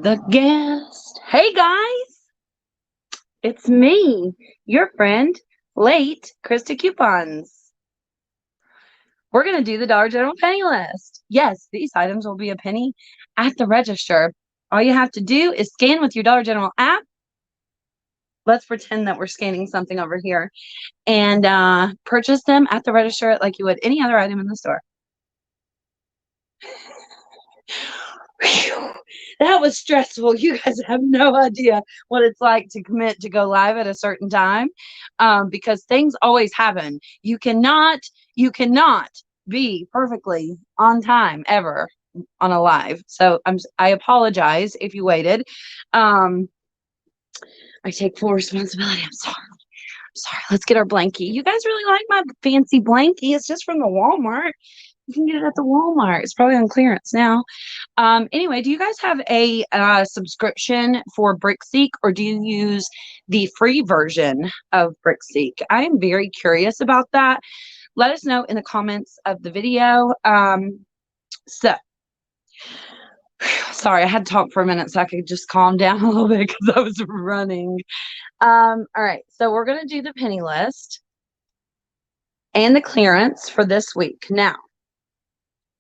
The guest. Hey guys, it's me, your friend, late Krista Coupons. We're going to do the Dollar General penny list. Yes, these items will be a penny at the register. All you have to do is scan with your Dollar General app. Let's pretend that we're scanning something over here and purchase them at the register like you would any other item in the store. Whew, that was stressful. You guys have no idea what it's like to commit to go live at a certain time, because things always happen. You cannot be perfectly on time ever on a live. So I apologize if you waited. Um, I take full responsibility. I'm sorry. Sorry. Let's get our blankie. You guys really like my fancy blankie? It's just from the Walmart. You can get it at the Walmart. It's probably on clearance now. Anyway, do you guys have a subscription for BrickSeek, or do you use the free version of BrickSeek? I am very curious about that. Let us know in the comments of the video. Sorry, I had to talk for a minute so I could just calm down a little bit because I was running. All right, so we're going to do the penny list and the clearance for this week. Now,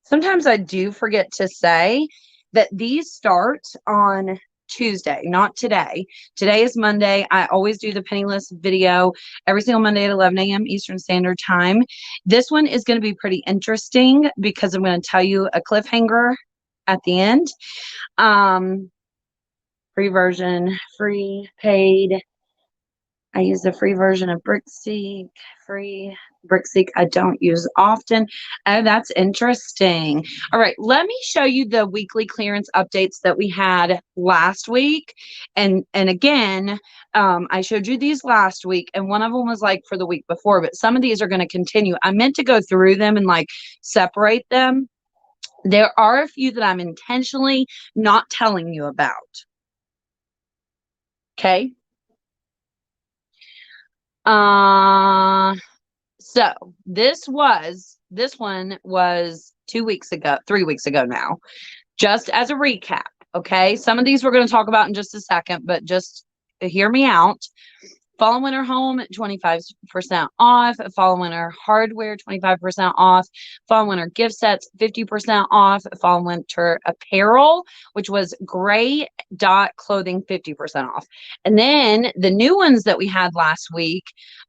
sometimes I do forget to say that these start on Tuesday, not today. Today is Monday. I always do the penny list video every single Monday at 11 a.m. Eastern Standard Time. This one is going to be pretty interesting because I'm going to tell you a cliffhanger at the end. Free version, free, paid. I use the free version of BrickSeek. Free BrickSeek I don't use often. Oh, that's interesting. All right, let me show you the weekly clearance updates that we had last week. And again, I showed you these last week, and one of them was like for the week before, but some of these are going to continue. I meant to go through them and like separate them. There are a few that I'm intentionally not telling you about. Okay. So this one was 2 weeks ago, 3 weeks ago now, just as a recap. Okay. Some of these we're going to talk about in just a second, but just hear me out. Fall and winter home, 25% off. Fall and winter hardware, 25% off. Fall and winter gift sets, 50% off. Fall and winter apparel, which was gray dot clothing, 50% off. And then the new ones that we had last week,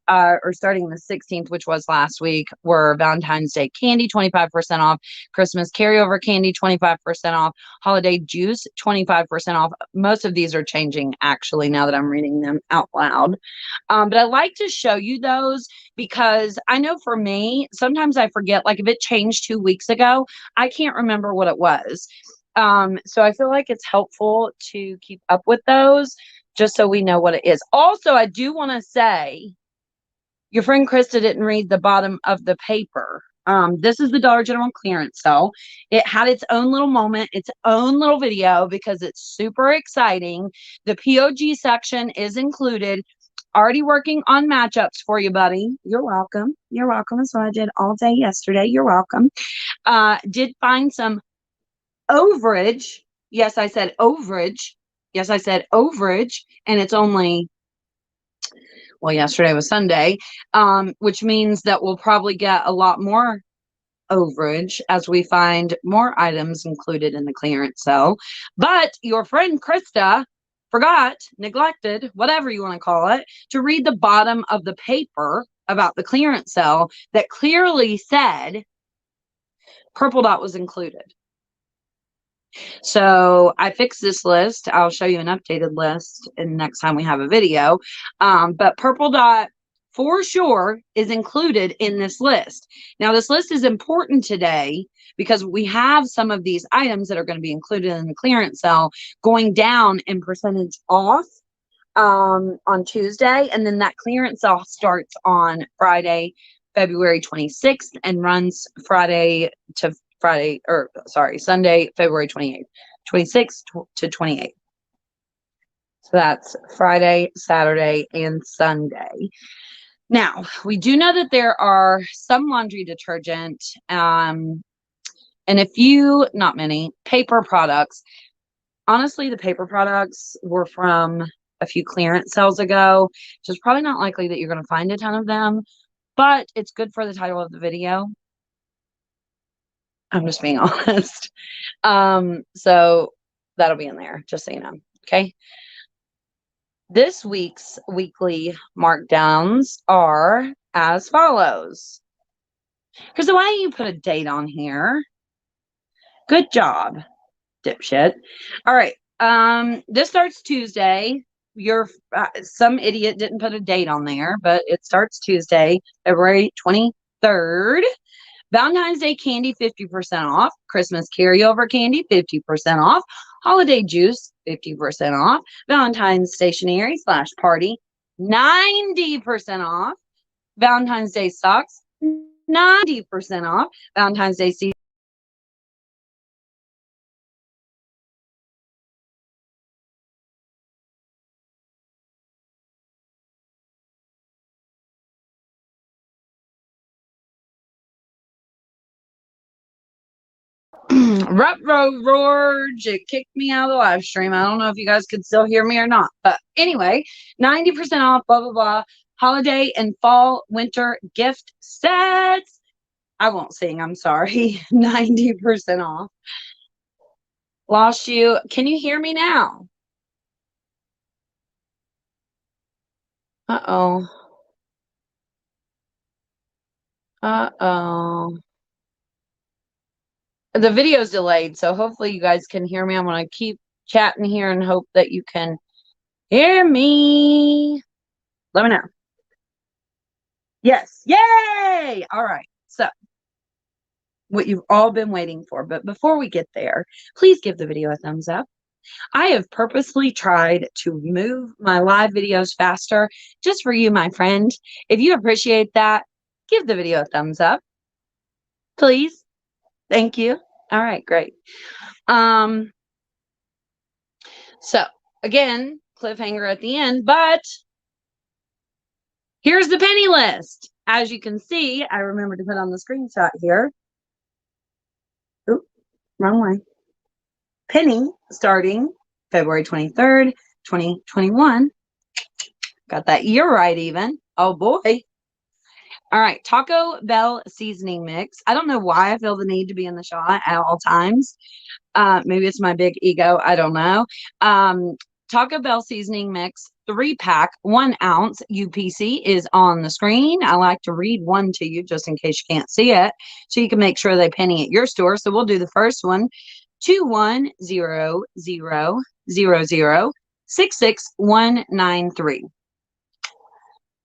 or starting the 16th, which was last week, were Valentine's Day candy, 25% off. Christmas carryover candy, 25% off. Holiday juice, 25% off. Most of these are changing actually now that I'm reading them out loud. But I like to show you those because I know for me, sometimes I forget, like if it changed 2 weeks ago, I can't remember what it was. So I feel like it's helpful to keep up with those just so we know what it is. Also, I do want to say, your friend Krista didn't read the bottom of the paper. This is the Dollar General clearance sale. It had its own little moment, its own little video because it's super exciting. The POG section is included. Already working on matchups for you, buddy. You're welcome. You're welcome. That's what I did all day yesterday. You're welcome. Did find some overage. Yes, I said overage. Yes, I said overage. And it's only, well, yesterday was Sunday, which means that we'll probably get a lot more overage as we find more items included in the clearance sale. But your friend Krista forgot, neglected, whatever you want to call it, to read the bottom of the paper about the clearance sale that clearly said purple dot was included. So I fixed this list. I'll show you an updated list in next time we have a video. But purple dot for sure is included in this list. Now, this list is important today because we have some of these items that are going to be included in the clearance sale going down in percentage off on Tuesday. And then that clearance sale starts on Friday, February 26th and runs Sunday, February 28th, 26th to 28th. So that's Friday, Saturday, and Sunday. Now, we do know that there are some laundry detergent and a few, not many, paper products honestly, the paper products were from a few clearance sales ago, so it's probably not likely that you're going to find a ton of them, but it's good for the title of the video. I'm just being honest. So that'll be in there, just so you know. Okay. This week's weekly markdowns are as follows. Because why don't you put a date on here? Good job, dipshit. All right. This starts Tuesday. Some idiot didn't put a date on there, but it starts Tuesday, February 23rd. Valentine's Day candy, 50% off. Christmas carryover candy, 50% off. Holiday juice, 50% off. Valentine's stationery / party, 90% off. Valentine's Day socks, 90% off. Valentine's Day season. Rup Roarge, it kicked me out of the live stream. I don't know if you guys could still hear me or not. But anyway, 90% off, blah, blah, blah. Holiday and fall, winter gift sets. I won't sing, I'm sorry. 90% off. Lost you. Can you hear me now? Uh-oh. Uh-oh. The video's delayed, so hopefully you guys can hear me. I'm going to keep chatting here and hope that you can hear me. Let me know. Yes. Yay! All right. So, what you've all been waiting for. But before we get there, please give the video a thumbs up. I have purposely tried to move my live videos faster just for you, my friend. If you appreciate that, give the video a thumbs up. Please. Thank you. All right, great. So again, cliffhanger at the end, but here's the penny list. As you can see, I remember to put on the screenshot here. Oop, wrong way. Penny starting February 23rd, 2021. Got that year right even. Oh boy. All right, Taco Bell seasoning mix. I don't know why I feel the need to be in the shot at all times. Maybe it's my big ego. I don't know. Taco Bell seasoning mix, 3-pack, 1 ounce. UPC is on the screen. I like to read one to you just in case you can't see it, so you can make sure they penny at your store. So we'll do the first one, 2100000666193.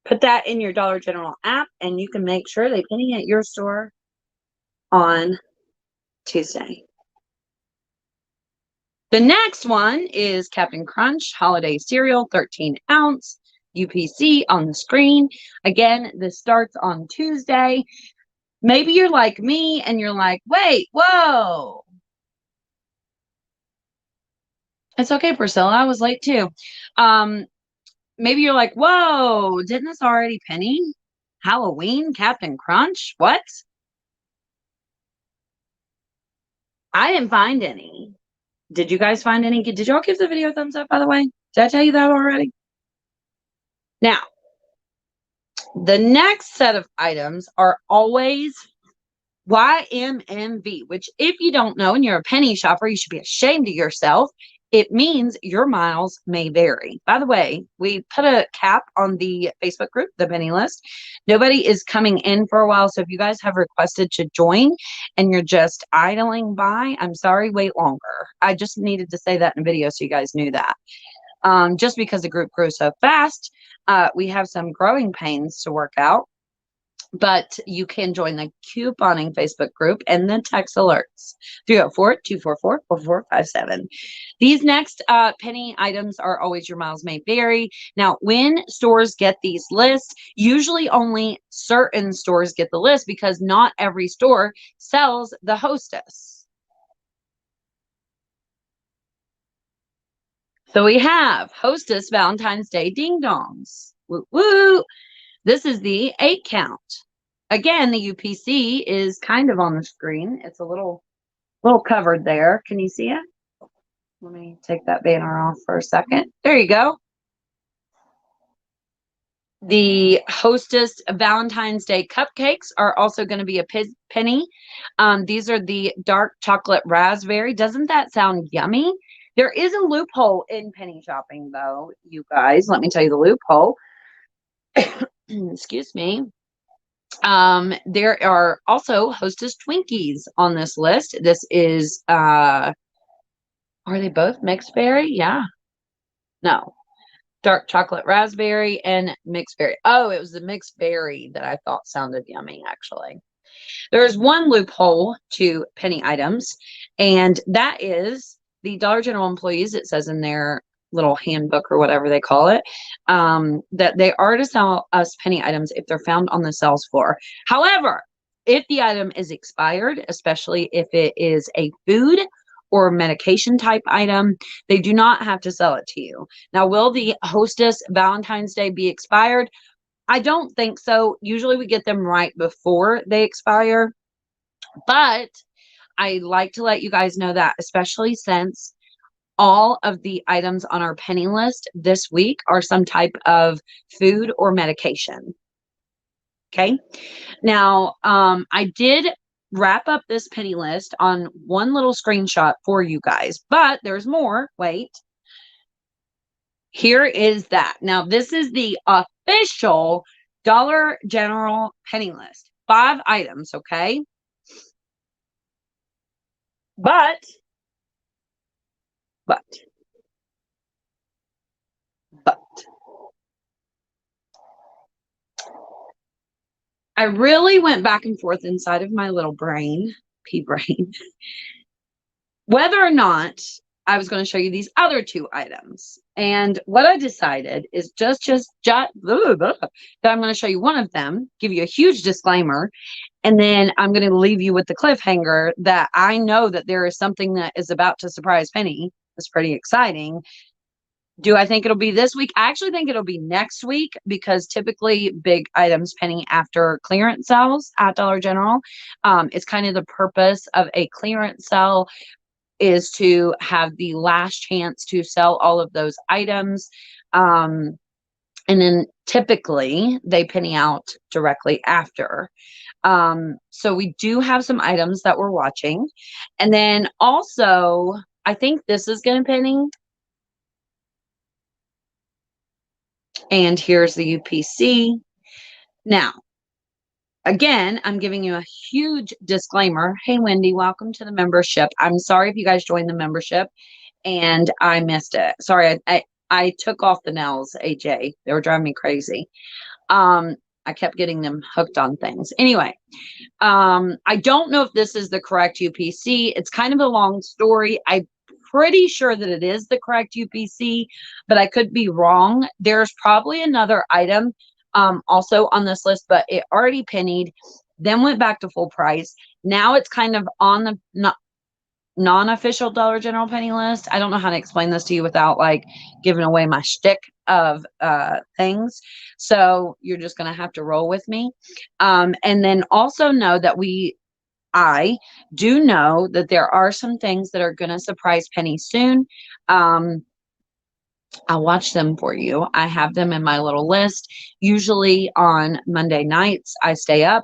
Put that in your Dollar General app, and you can make sure they penny at your store on Tuesday. The next one is Captain Crunch Holiday Cereal, 13 ounce. UPC on the screen. Again, this starts on Tuesday. Maybe you're like me and you're like, wait, whoa. It's okay, Priscilla. I was late too. Maybe you're like, whoa, didn't this already penny? Halloween, Captain Crunch? What? I didn't find any. Did you guys find any? Did y'all give the video a thumbs up, by the way? Did I tell you that already? Now, the next set of items are always YMMV, which if you don't know and you're a penny shopper, you should be ashamed of yourself. It means your miles may vary. By the way, we put a cap on the Facebook group, the penny list. Nobody is coming in for a while. So if you guys have requested to join and you're just idling by, I'm sorry, wait longer. I just needed to say that in a video so you guys knew that. Just because the group grew so fast, we have some growing pains to work out. But you can join the couponing Facebook group and the text alerts 304-244-4457. These next penny items are always your miles may vary. Now, when stores get these lists, usually only certain stores get the list because not every store sells the Hostess. So we have Hostess Valentine's Day Ding Dongs. Woo woo. This is the 8 count. Again, the UPC is kind of on the screen. It's a little covered there. Can you see it? Let me take that banner off for a second. There you go. The Hostess Valentine's Day cupcakes are also going to be a penny. These are the dark chocolate raspberry. Doesn't that sound yummy? There is a loophole in penny shopping, though, you guys. Let me tell you the loophole. Excuse me. There are also Hostess Twinkies on this list. This is, are they both mixed berry? Yeah. No. Dark chocolate raspberry and mixed berry. Oh, it was the mixed berry that I thought sounded yummy, actually. There's one loophole to penny items, and that is the Dollar General employees, it says in their little handbook or whatever they call it, that they are to sell us penny items if they're found on the sales floor. However, if the item is expired, especially if it is a food or medication type item, they do not have to sell it to you. Now, will the Hostess Valentine's Day be expired? I don't think so. Usually we get them right before they expire, but I like to let you guys know that, especially since all of the items on our penny list this week are some type of food or medication. Okay. Now, I did wrap up this penny list on one little screenshot for you guys, but there's more. Wait. Here is that. Now, this is the official Dollar General penny list. 5 items, okay? But I really went back and forth inside of my little brain, pea brain, whether or not I was going to show you these other 2 items. And what I decided is just that I'm going to show you one of them, give you a huge disclaimer, and then I'm going to leave you with the cliffhanger that I know that there is something that is about to surprise Penny. It's pretty exciting. Do I think it'll be this week? I actually think it'll be next week, because typically big items penny after clearance sales at Dollar General. It's kind of the purpose of a clearance sale is to have the last chance to sell all of those items. And then typically they penny out directly after. So we do have some items that we're watching. And then also, I think this is going to penny. And here's the UPC. Now, again, I'm giving you a huge disclaimer. Hey, Wendy, welcome to the membership. I'm sorry if you guys joined the membership and I missed it. Sorry, I took off the nails, AJ. They were driving me crazy. I kept getting them hooked on things. Anyway, I don't know if this is the correct UPC. It's kind of a long story. I'm pretty sure that it is the correct UPC, but I could be wrong. There's probably another item also on this list, but it already pennied, then went back to full price. Now it's kind of on the non-official Dollar General penny list. I don't know how to explain this to you without like giving away my shtick of things. So you're just going to have to roll with me. And then also know that I do know that there are some things that are going to surprise Penny soon. I'll watch them for you. I have them in my little list. Usually on Monday nights, I stay up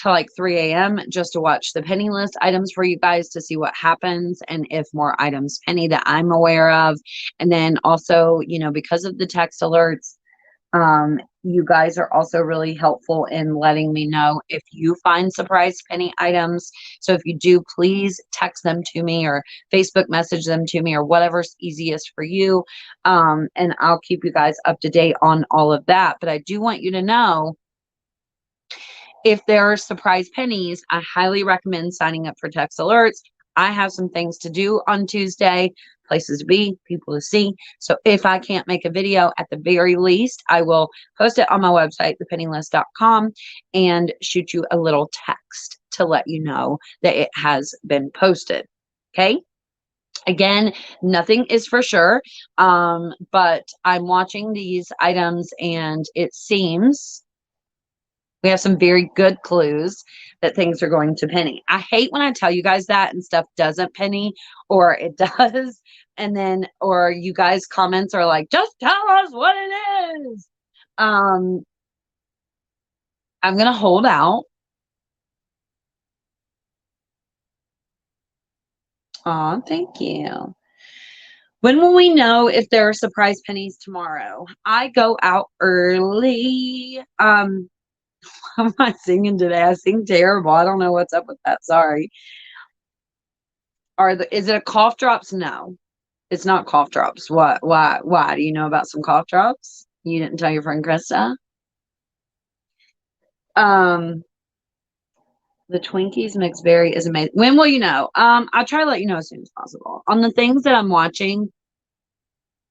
till like 3 a.m. just to watch the penny list items for you guys to see what happens and if more items penny that I'm aware of. And then also, because of the text alerts, you guys are also really helpful in letting me know if you find surprise penny items. So if you do, please text them to me or Facebook message them to me or whatever's easiest for you. And I'll keep you guys up to date on all of that. But I do want you to know, if there are surprise pennies, I highly recommend signing up for text alerts. I have some things to do on Tuesday, places to be, people to see. So if I can't make a video, at the very least, I will post it on my website, thepennylist.com, and shoot you a little text to let you know that it has been posted. Okay? Again, nothing is for sure, but I'm watching these items and it seems We have some very good clues that things are going to penny. I hate when I tell you guys that and stuff doesn't penny, or it does. And then, or you guys comments are like, just tell us what it is. I'm going to hold out. Oh, thank you. When will we know if there are surprise pennies tomorrow? I go out early. I'm not singing today. I sing terrible. I don't know what's up with that. Sorry. Is it a cough drops? No, it's not cough drops. What? Why? Do you know about some cough drops? You didn't tell your friend Krista? Um, the Twinkies mixed berry is amazing. When will you know? I'll try to let you know as soon as possible. On the things that I'm watching,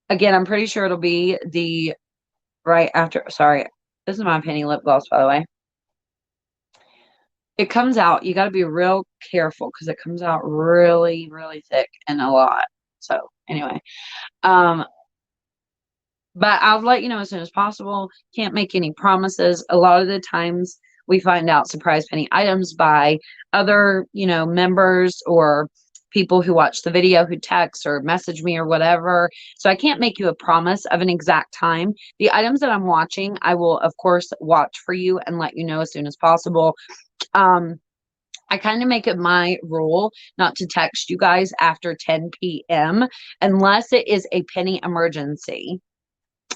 again, I'm pretty sure it'll be the right after. Sorry, this is my penny lip gloss, by the way. It comes out, you got to be real careful because it comes out really, really thick and a lot. So anyway, but I'll let you know as soon as possible. Can't make any promises. A lot of the times we find out surprise penny items by other, members or people who watch the video, who text or message me or whatever. So I can't make you a promise of an exact time. The items that I'm watching, I will of course watch for you and let you know as soon as possible. I kind of make it my rule not to text you guys after 10 p.m. unless it is a penny emergency.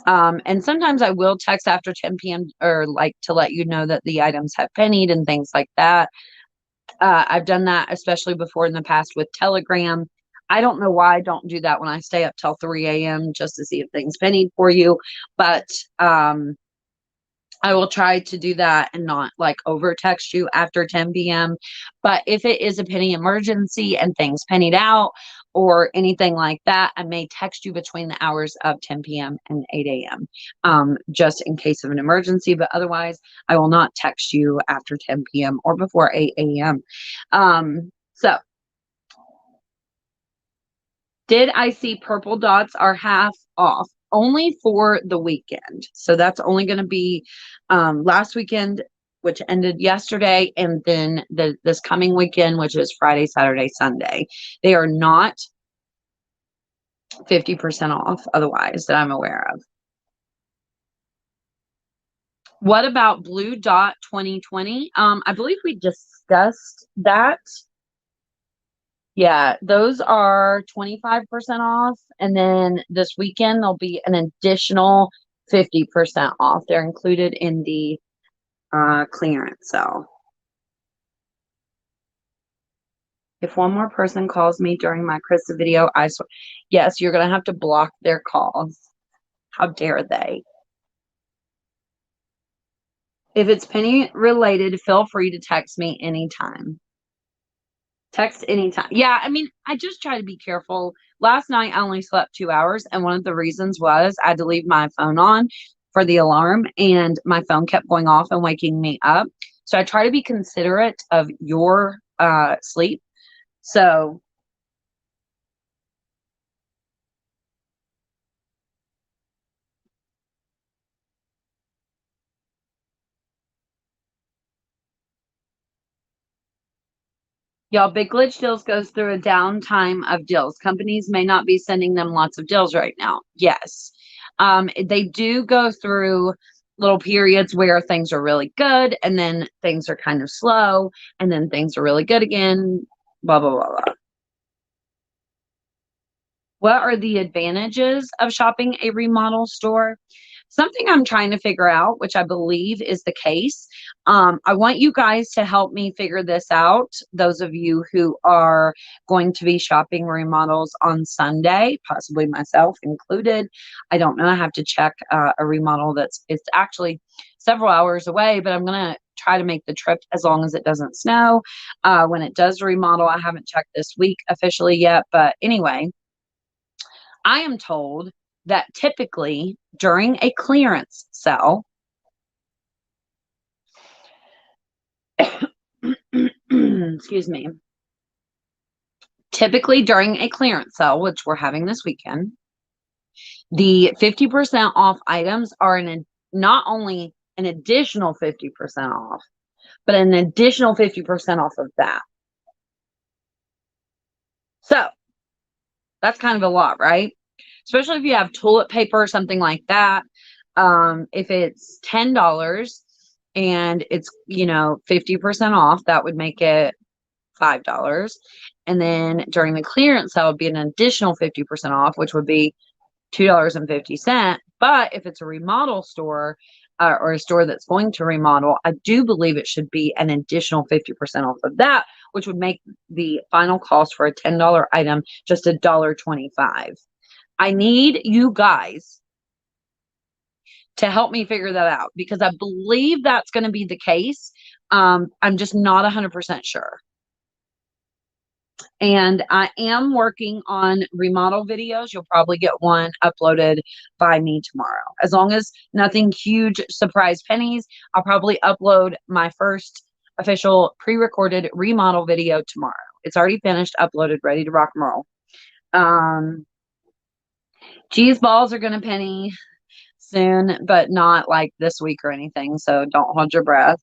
And sometimes I will text after 10 p.m. or like to let you know that the items have pennied and things like that. I've done that, especially before in the past with Telegram. I don't know why I don't do that when I stay up till 3 a.m. just to see if things pennied for you. But I will try to do that and not like over text you after 10 p.m. But if it is a penny emergency and things pennied out or anything like that, I may text you between the hours of 10 p.m. and 8 a.m. Just in case of an emergency. But otherwise, I will not text you after 10 p.m. or before 8 a.m. So did I see purple dots are half off? Only for the weekend. So that's only going to be last weekend, which ended yesterday, and then this coming weekend, which is Friday, Saturday, Sunday. They are not 50% off otherwise that I'm aware of. What about Blue Dot 2020? I believe we discussed that. Yeah, those are 25% off. And then this weekend, there'll be an additional 50% off. They're included in the clearance sale. If one more person calls me during my Krista video, I swear, yes, you're going to have to block their calls. How dare they? If it's penny related, feel free to text me anytime. Text anytime. Yeah, I mean, I just try to be careful. Last night, I only slept 2 hours, and one of the reasons was I had to leave my phone on for the alarm, and my phone kept going off and waking me up. So I try to be considerate of your sleep. So y'all, Big Glitch Deals goes through a downtime of deals. Companies may not be sending them lots of deals right now. Yes. They do go through little periods where things are really good and then things are kind of slow and then things are really good again, blah, blah, blah, blah. What are the advantages of shopping a remodel store? Something I'm trying to figure out, which I believe is the case. I want you guys to help me figure this out. Those of you who are going to be shopping remodels on Sunday, possibly myself included. I don't know. I have to check a remodel it's actually several hours away, but I'm going to try to make the trip as long as it doesn't snow. When it does remodel, I haven't checked this week officially yet, but anyway, I am told that typically during a clearance sale, excuse me, typically during a clearance sale, which we're having this weekend, the 50% off items are not only an additional 50% off, but an additional 50% off of that. So that's kind of a lot, right? Especially if you have toilet paper or something like that. If it's $10 and it's, 50% off, that would make it $5. And then during the clearance sale would be an additional 50% off, which would be $2.50. But if it's a remodel store or a store that's going to remodel, I do believe it should be an additional 50% off of that, which would make the final cost for a $10 item just $1.25. I need you guys to help me figure that out because I believe that's going to be the case. I'm just not 100% sure. And I am working on remodel videos. You'll probably get one uploaded by me tomorrow. As long as nothing huge surprise pennies, I'll probably upload my first official pre-recorded remodel video tomorrow. It's already finished, uploaded, ready to rock and roll. Cheese balls are going to penny soon, but not like this week or anything. So don't hold your breath.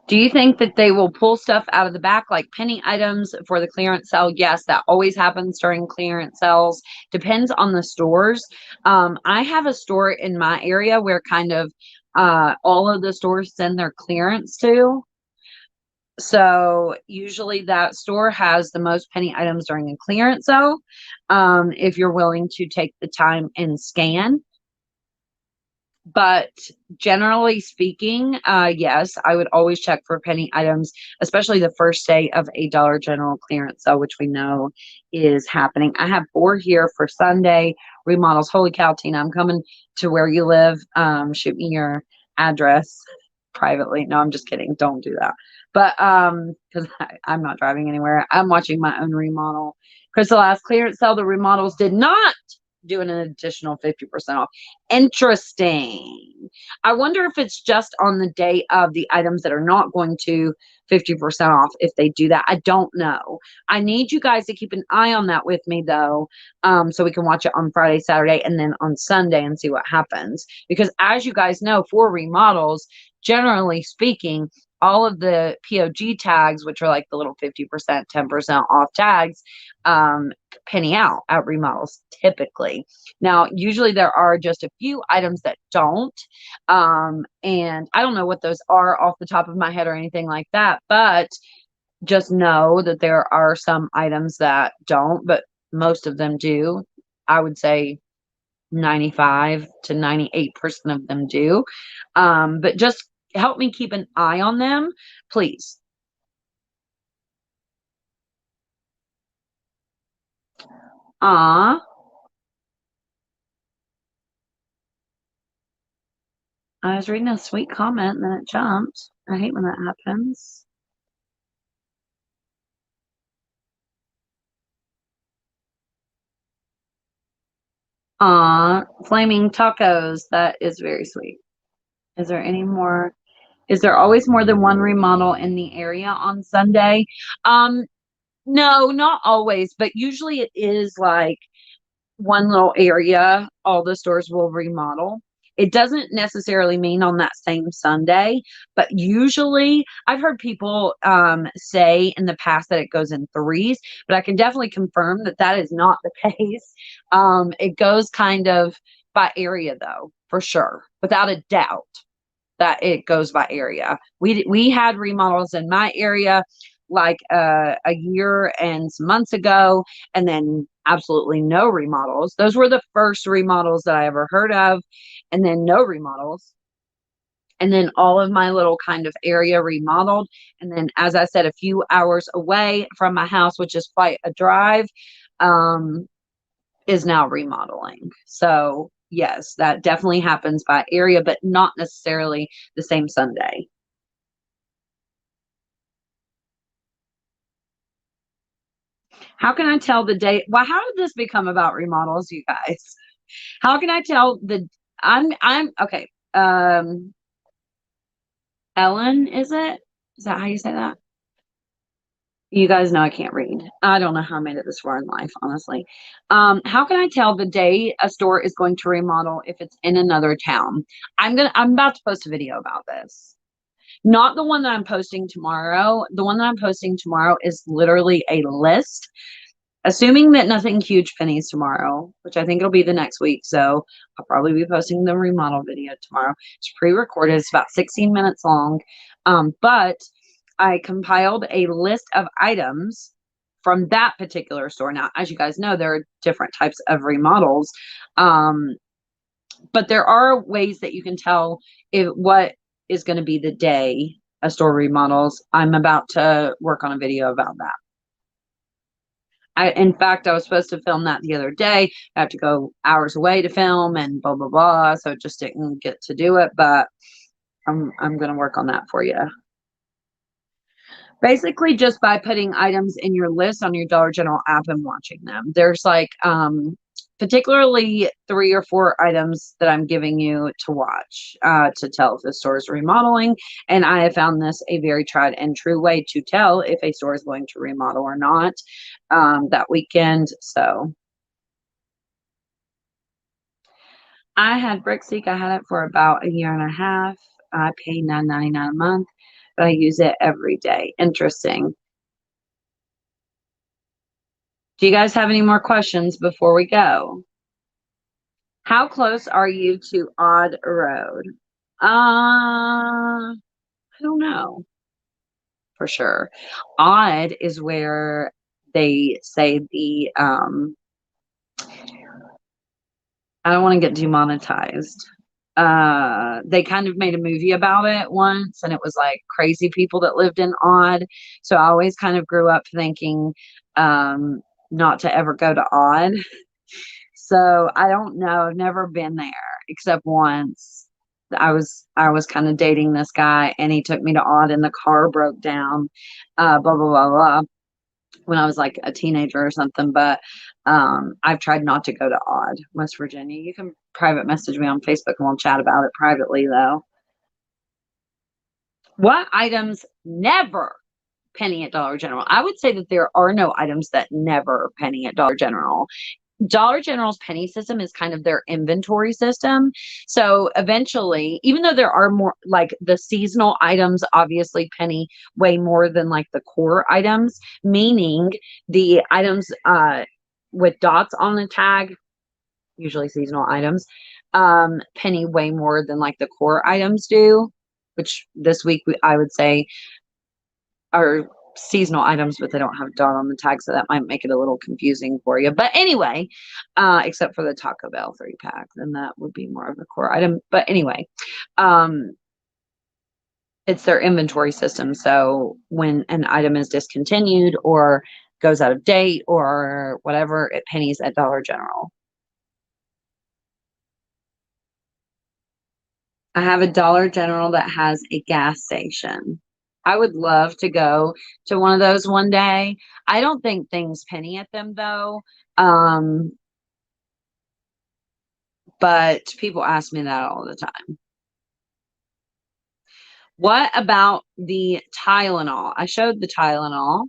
Do you think that they will pull stuff out of the back like penny items for the clearance sale? Yes, that always happens during clearance sales. Depends on the stores. I have a store in my area where kind of all of the stores send their clearance to. So usually that store has the most penny items during a clearance sale. If you're willing to take the time and scan. But generally speaking, yes, I would always check for penny items, especially the first day of a Dollar General clearance sale, which we know is happening. I have 4 here for Sunday remodels. Holy cow, Tina, I'm coming to where you live. Shoot me your address privately. No, I'm just kidding. Don't do that. But because I'm not driving anywhere, I'm watching my own remodel. Crystal asked, clearance sale, the remodels did not doing an additional 50% off. Interesting. I wonder if it's just on the day of the items that are not going to 50% off if they do that. I don't know. I need you guys to keep an eye on that with me though, so we can watch it on Friday, Saturday, and then on Sunday and see what happens. Because as you guys know, for remodels, generally speaking, all of the POG tags, which are like the little 50%, 10% off tags, penny out at remodels typically. Now, usually there are just a few items that don't. And I don't know what those are off the top of my head or anything like that, but just know that there are some items that don't, but most of them do. I would say 95 to 98% of them do. But just help me keep an eye on them, please. I was reading a sweet comment and then it jumped. I hate when that happens. Flaming tacos. That is very sweet. Is there any more? Is there always more than one remodel in the area on Sunday? No, not always, but usually it is like one little area, all the stores will remodel. It doesn't necessarily mean on that same Sunday, but usually I've heard people say in the past that it goes in threes, but I can definitely confirm that that is not the case. It goes kind of by area though, for sure, without a doubt that it goes by area. We had remodels in my area like a year and some months ago, and then absolutely no remodels. Those were the first remodels that I ever heard of, and then no remodels. And then all of my little kind of area remodeled. And then, as I said, a few hours away from my house, which is quite a drive, is now remodeling. So yes, that definitely happens by area, but not necessarily the same Sunday. How can I tell the date? Well, how did this become about remodels, you guys? How can I tell the I'm okay. Ellen, is it? Is that how you say that? You guys know I can't read. I don't know how I made it this far in life, honestly. How can I tell the day a store is going to remodel if it's in another town? I'm about to post a video about this. Not the one that I'm posting tomorrow. The one that I'm posting tomorrow is literally a list. Assuming that nothing huge pennies tomorrow, which I think it'll be the next week. So I'll probably be posting the remodel video tomorrow. It's pre-recorded. It's about 16 minutes long. But I compiled a list of items from that particular store. Now, as you guys know, there are different types of remodels. But there are ways that you can tell what is going to be the day a store remodels. I'm about to work on a video about that. In fact, I was supposed to film that the other day. I have to go hours away to film and blah, blah, blah. So just didn't get to do it, but I'm going to work on that for you. Basically, just by putting items in your list on your Dollar General app and watching them. There's like, particularly 3 or 4 items that I'm giving you to watch to tell if the store is remodeling. And I have found this a very tried and true way to tell if a store is going to remodel or not that weekend. So I had Brickseek. I had it for about a year and a half. I pay $9.99 a month, but I use it every day. Interesting. Do you guys have any more questions before we go? How close are you to Odd Road? I don't know for sure. Odd is where they say the I don't want to get demonetized. They kind of made a movie about it once, and it was like crazy people that lived in Odd. So I always kind of grew up thinking not to ever go to Odd. So I don't know. I've never been there except once. I was kind of dating this guy, and he took me to Odd, and the car broke down. Blah blah blah blah. When I was like a teenager or something, but I've tried not to go to Odd, West Virginia. You can private message me on Facebook, and we'll chat about it privately, though. What items never penny at Dollar General? I would say that there are no items that never penny at Dollar General. Dollar General's penny system is kind of their inventory system. So eventually, even though there are more like the seasonal items, obviously penny way more than like the core items, meaning the items with dots on the tag, usually seasonal items, penny way more than like the core items do, which this week I would say are seasonal items, but they don't have a dot on the tag, so that might make it a little confusing for you. But anyway, except for the Taco Bell 3-pack, then that would be more of a core item. But anyway, it's their inventory system. So when an item is discontinued or goes out of date or whatever, it pennies at Dollar General. I have a Dollar General that has a gas station. I would love to go to one of those one day. I don't think things penny at them though. But people ask me that all the time. What about the Tylenol? I showed the Tylenol,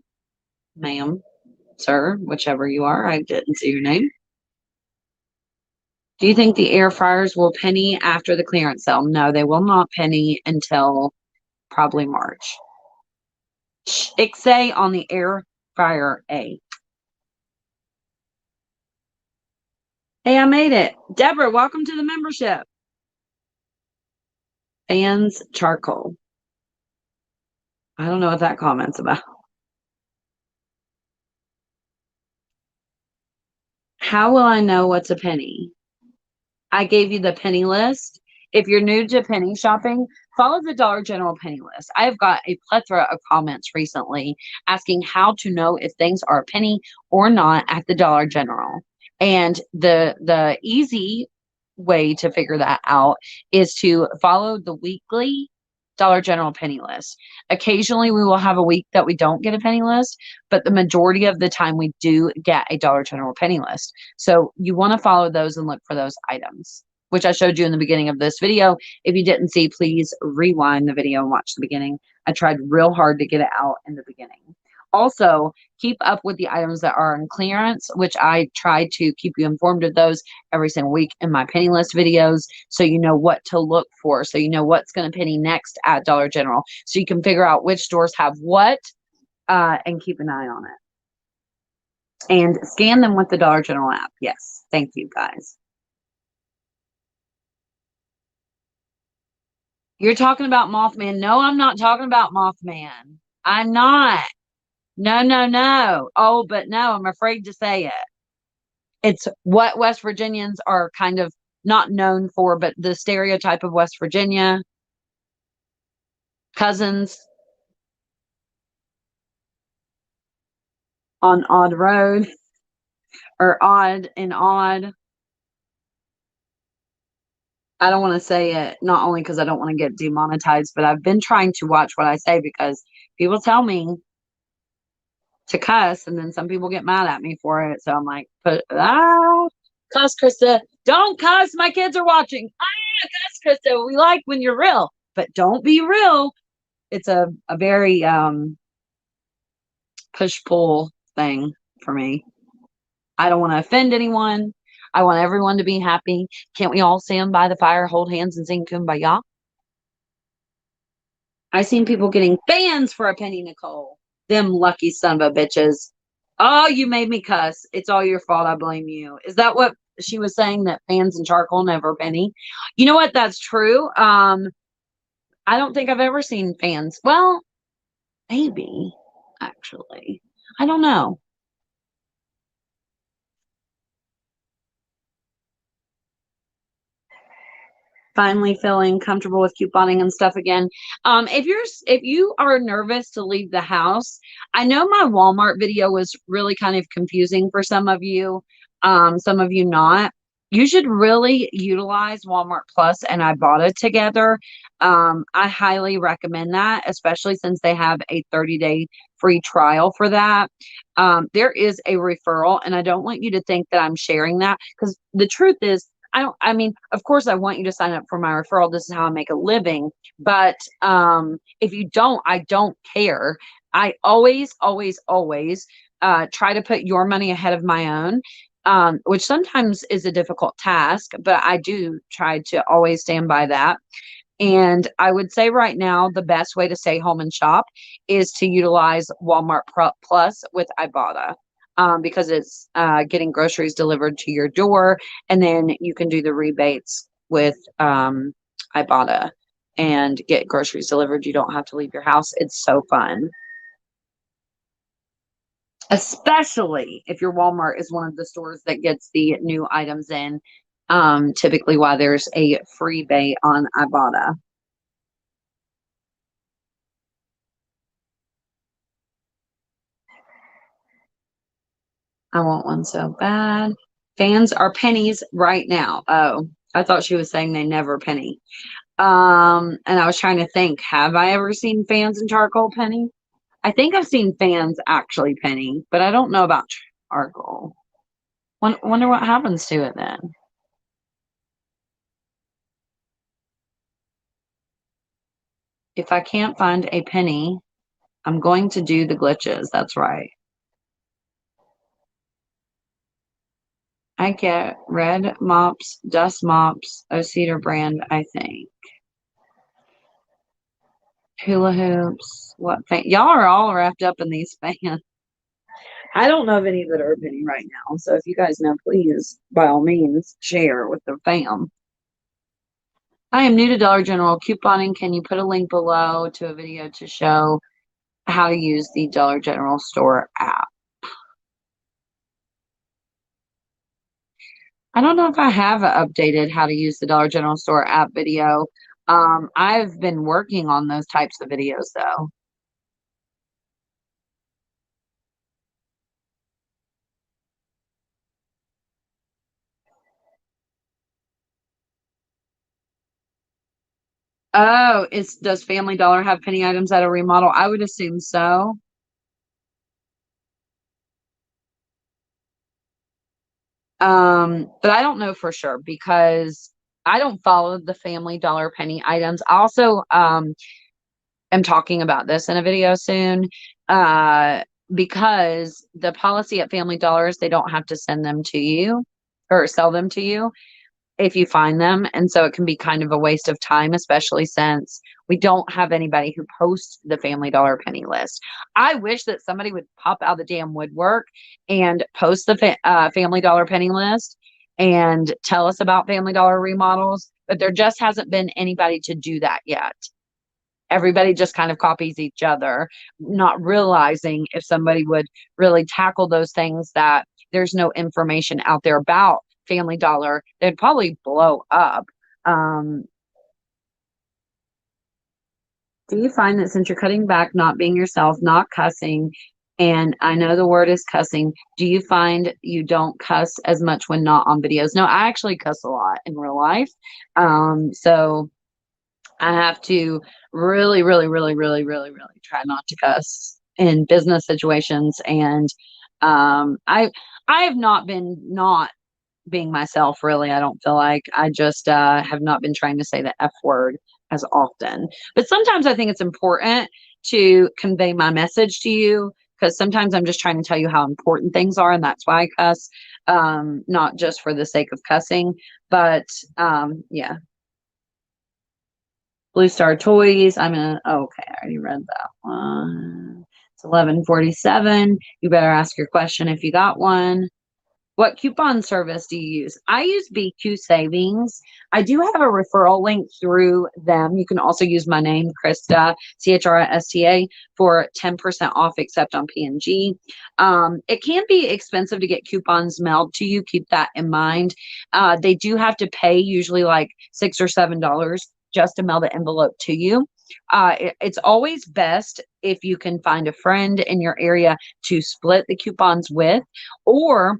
ma'am, sir, whichever you are. I didn't see your name. Do you think the air fryers will penny after the clearance sale? No, they will not penny until probably March. Say on the air fryer A. Hey, I made it. Deborah, welcome to the membership. Fans charcoal. I don't know what that comment's about. How will I know what's a penny? I gave you the penny list. If you're new to penny shopping, follow the Dollar General penny list. I have got a plethora of comments recently asking how to know if things are a penny or not at the Dollar General. And the easy way to figure that out is to follow the weekly Dollar General penny list. Occasionally we will have a week that we don't get a penny list, but the majority of the time we do get a Dollar General penny list. So you want to follow those and look for those items, which I showed you in the beginning of this video. If you didn't see, please rewind the video and watch the beginning. I tried real hard to get it out in the beginning. Also, keep up with the items that are on clearance, which I try to keep you informed of those every single week in my penny list videos, so you know what to look for, so you know what's going to penny next at Dollar General, so you can figure out which stores have what, and keep an eye on it. And scan them with the Dollar General app. Yes. Thank you, guys. You're talking about Mothman. No, I'm not talking about Mothman. I'm not. No, no, no. Oh, but no, I'm afraid to say it. It's what West Virginians are kind of not known for, but the stereotype of West Virginia cousins on Odd Road, or Odd and Odd. I don't want to say it, not only because I don't want to get demonetized, but I've been trying to watch what I say, because people tell me to cuss, and then some people get mad at me for it. So I'm like, cuss, Krista. Don't cuss. My kids are watching. Cuss, Krista. We like when you're real, but don't be real. It's a very push-pull thing for me. I don't want to offend anyone. I want everyone to be happy. Can't we all stand by the fire, hold hands, and sing Kumbaya? I seen people getting fans for a penny, Nicole. Them lucky son of a bitches. Oh, you made me cuss. It's all your fault. I blame you. Is that what she was saying, that fans and charcoal never a penny? You know what? That's true. I don't think I've ever seen fans. Well, maybe, actually. I don't know. Finally feeling comfortable with couponing and stuff again. If you are nervous to leave the house, I know my Walmart video was really kind of confusing for some of you not. You should really utilize Walmart Plus and Ibotta together. I highly recommend that, especially since they have a 30-day free trial for that. There is a referral, and I don't want you to think that I'm sharing that, because the truth is, I mean, of course I want you to sign up for my referral. This is how I make a living. But if you don't, I don't care. I always, always, always try to put your money ahead of my own, which sometimes is a difficult task, but I do try to always stand by that. And I would say right now, the best way to stay home and shop is to utilize Walmart Plus with Ibotta. Because it's getting groceries delivered to your door, and then you can do the rebates with Ibotta and get groceries delivered. You don't have to leave your house. It's so fun. Especially if your Walmart is one of the stores that gets the new items in, typically while there's a free rebate on Ibotta. I want one so bad. Fans are pennies right now. Oh, I thought she was saying they never penny. And I was trying to think, have I ever seen fans and charcoal penny? I think I've seen fans actually penny, but I don't know about charcoal. Wonder what happens to it then. If I can't find a penny, I'm going to do the glitches. That's right. I get red mops, dust mops, a cedar brand, I think. Hula hoops. What fan? Y'all are all wrapped up in these fans. I don't know of any that are a penny right now. So if you guys know, please, by all means, share with the fam. I am new to Dollar General couponing. Can you put a link below to a video to show how to use the Dollar General store app? I don't know if I have updated how to use the Dollar General store app video. I've been working on those types of videos though. Oh, does Family Dollar have penny items at a remodel? I would assume so. But I don't know for sure because I don't follow the Family Dollar penny items. I also am talking about this in a video soon. because the policy at Family Dollar is they don't have to send them to you or sell them to you if you find them. And so it can be kind of a waste of time, especially since we don't have anybody who posts the Family Dollar penny list. I wish that somebody would pop out the damn woodwork and post the Family Dollar penny list and tell us about Family Dollar remodels, but there just hasn't been anybody to do that yet. Everybody just kind of copies each other, not realizing if somebody would really tackle those things that there's no information out there about Family Dollar, they'd probably blow up. Um, do you find that since you're cutting back, not being yourself, not cussing, and I know the word is cussing, do you find you don't cuss as much when not on videos? No, I actually cuss a lot in real life. So I have to really, really, really, really, really, really try not to cuss in business situations. And I have not been not being myself, really. I don't feel like I just have not been trying to say the F word as often. But sometimes I think it's important to convey my message to you because sometimes I'm just trying to tell you how important things are, and that's why I cuss, not just for the sake of cussing. But yeah. Blue Star Toys. Okay, I already read that one. It's 11:47. You better ask your question if you got one. What coupon service do you use? I use BQ Savings. I do have a referral link through them. You can also use my name, Krista, Christa, for 10% off except on P&G. It can be expensive to get coupons mailed to you. Keep that in mind. They do have to pay usually like $6 or $7 just to mail the envelope to you. It's always best if you can find a friend in your area to split the coupons with, or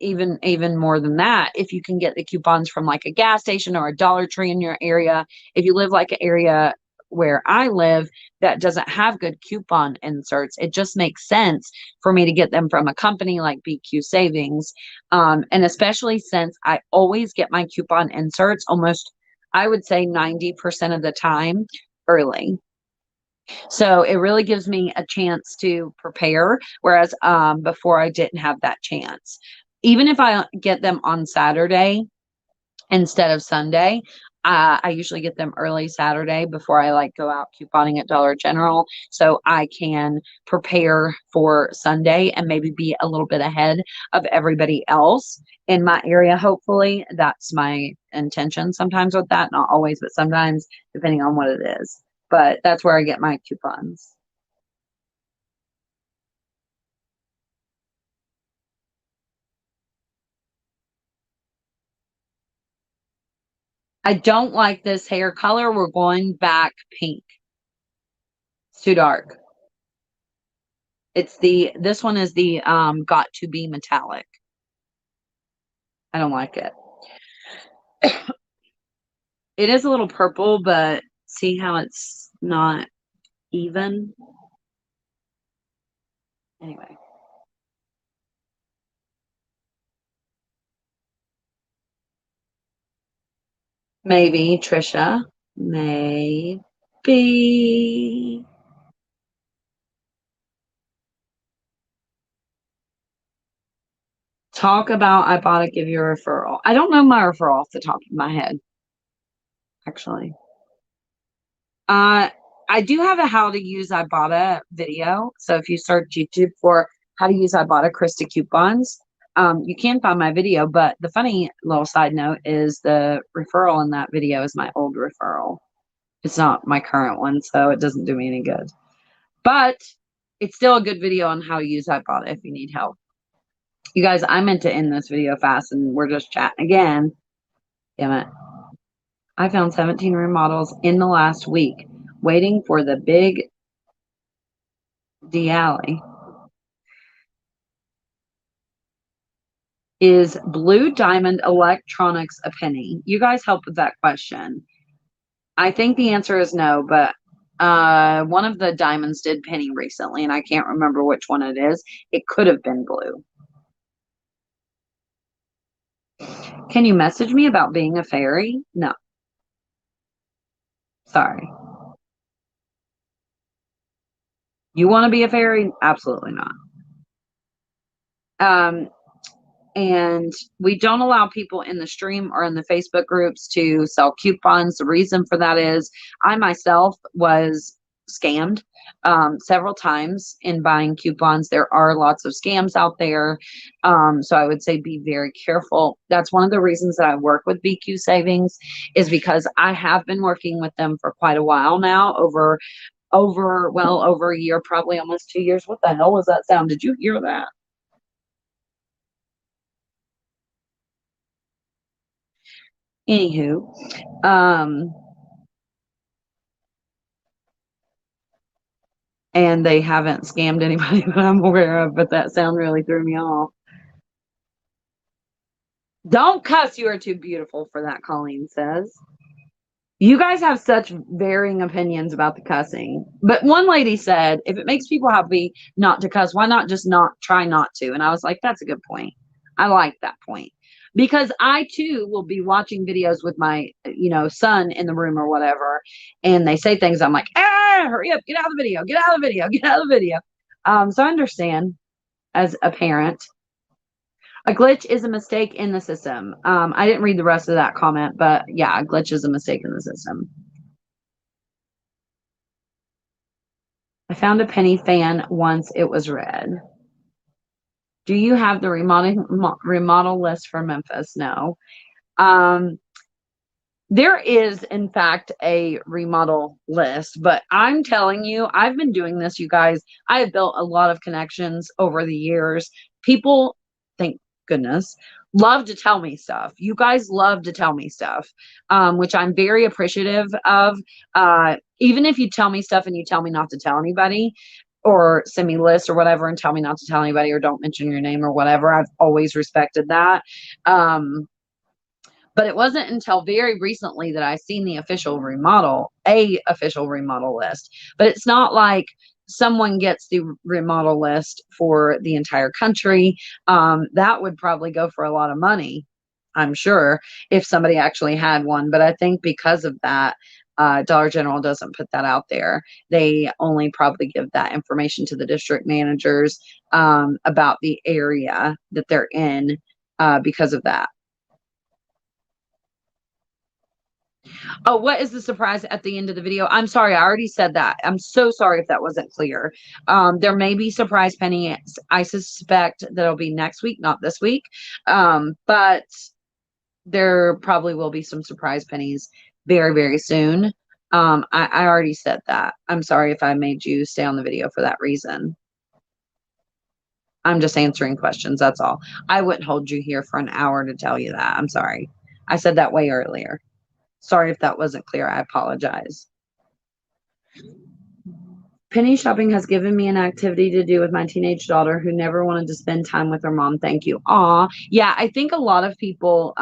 even more than that, if you can get the coupons from like a gas station or a Dollar Tree in your area. If you live like an area where I live that doesn't have good coupon inserts, it just makes sense for me to get them from a company like BQ Savings. And especially since I always get my coupon inserts almost, I would say 90% of the time early. So it really gives me a chance to prepare, whereas before I didn't have that chance. Even if I get them on Saturday instead of Sunday, I usually get them early Saturday before I like go out couponing at Dollar General, so I can prepare for Sunday and maybe be a little bit ahead of everybody else in my area. Hopefully, that's my intention. Sometimes with that, not always, but sometimes depending on what it is. But that's where I get my coupons. I don't like this hair color. We're going back pink. It's too dark. This one is the got to be metallic. I don't like it. It is a little purple, but see how it's not even? Anyway, maybe Trisha. Maybe. Talk about Ibotta give you a referral. I don't know my referral off the top of my head, actually. Uh, I do have a how to use Ibotta video. So if you search YouTube for how to use Ibotta Krista coupons, you can find my video. But the funny little side note is the referral in that video is my old referral. It's not my current one, so it doesn't do me any good. But it's still a good video on how to use Ibotta if you need help. You guys, I meant to end this video fast and we're just chatting again. Damn it. I found 17 remodels in the last week, waiting for the big D alley. Is Blue Diamond Electronics a penny? You guys help with that question. I think the answer is no, but one of the diamonds did penny recently, and I can't remember which one it is. It could have been blue. Can you message me about being a fairy? No. Sorry. You want to be a fairy? Absolutely not. Um, and we don't allow people in the stream or in the Facebook groups to sell coupons. The reason for that is I myself was scammed several times in buying coupons. There are lots of scams out there. So I would say be very careful. That's one of the reasons that I work with BQ Savings, is because I have been working with them for quite a while now, over a year, probably almost 2 years. What the hell was that sound? Did you hear that? Anywho, um, and they haven't scammed anybody that I'm aware of, but that sound really threw me off. Don't cuss, you are too beautiful for that, Colleen says. You guys have such varying opinions about the cussing. But one lady said, if it makes people happy not to cuss, why not just not try not to? And I was like, that's a good point. I like that point. Because I too will be watching videos with my, son in the room or whatever, and they say things. I'm like, hurry up, get out of the video, get out of the video, get out of the video. So I understand as a parent. A glitch is a mistake in the system. I didn't read the rest of that comment, but yeah, a glitch is a mistake in the system. I found a penny fan once, it was red. Do you have the remodel list for Memphis? No. Um, There is, in fact, a remodel list, but I'm telling you, I've been doing this, you guys. I have built a lot of connections over the years. People, thank goodness, love to tell me stuff. You guys love to tell me stuff, which I'm very appreciative of. Even if you tell me stuff and you tell me not to tell anybody, or send me lists or whatever and tell me not to tell anybody or don't mention your name or whatever, I've always respected that. But it wasn't until very recently that I seen the official remodel list. But it's not like someone gets the remodel list for the entire country. That would probably go for a lot of money, I'm sure, if somebody actually had one. But I think because of that, Dollar General doesn't put that out there. They only probably give that information to the district managers about the area that they're in because of that. Oh, what is the surprise at the end of the video? I'm sorry, I already said that. I'm so sorry if that wasn't clear. There may be surprise pennies. I suspect that it'll be next week, not this week. But there probably will be some surprise pennies very, very soon. I already said that. I'm sorry if I made you stay on the video for that reason. I'm just answering questions. That's all. I wouldn't hold you here for an hour to tell you that. I'm sorry. I said that way earlier. Sorry if that wasn't clear. I apologize. Penny shopping has given me an activity to do with my teenage daughter who never wanted to spend time with her mom. Thank you. Aw. Yeah, I think a lot of people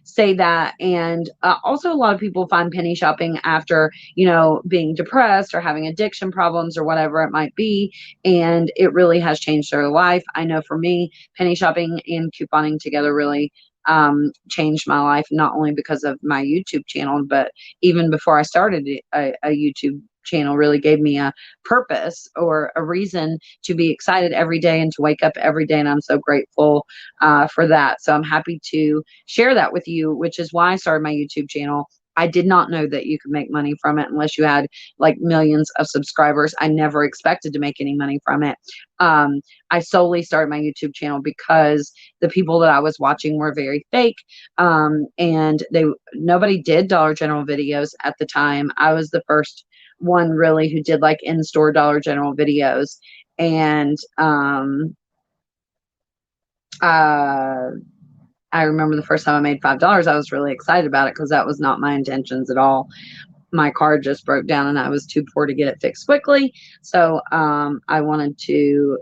say that. And also a lot of people find penny shopping after, being depressed or having addiction problems or whatever it might be. And it really has changed their life. I know for me, penny shopping and couponing together really changed my life, not only because of my YouTube channel, but even before I started a YouTube channel, really gave me a purpose or a reason to be excited every day and to wake up every day. And I'm so grateful for that. So I'm happy to share that with you, which is why I started my YouTube channel. I did not know that you could make money from it unless you had like millions of subscribers. I never expected to make any money from it. I solely started my YouTube channel because the people that I was watching were very fake. And nobody did Dollar General videos at the time. I was the first one really who did like in-store Dollar General videos. And I remember the first time I made $5, I was really excited about it because that was not my intentions at all. My car just broke down and I was too poor to get it fixed quickly. So I wanted to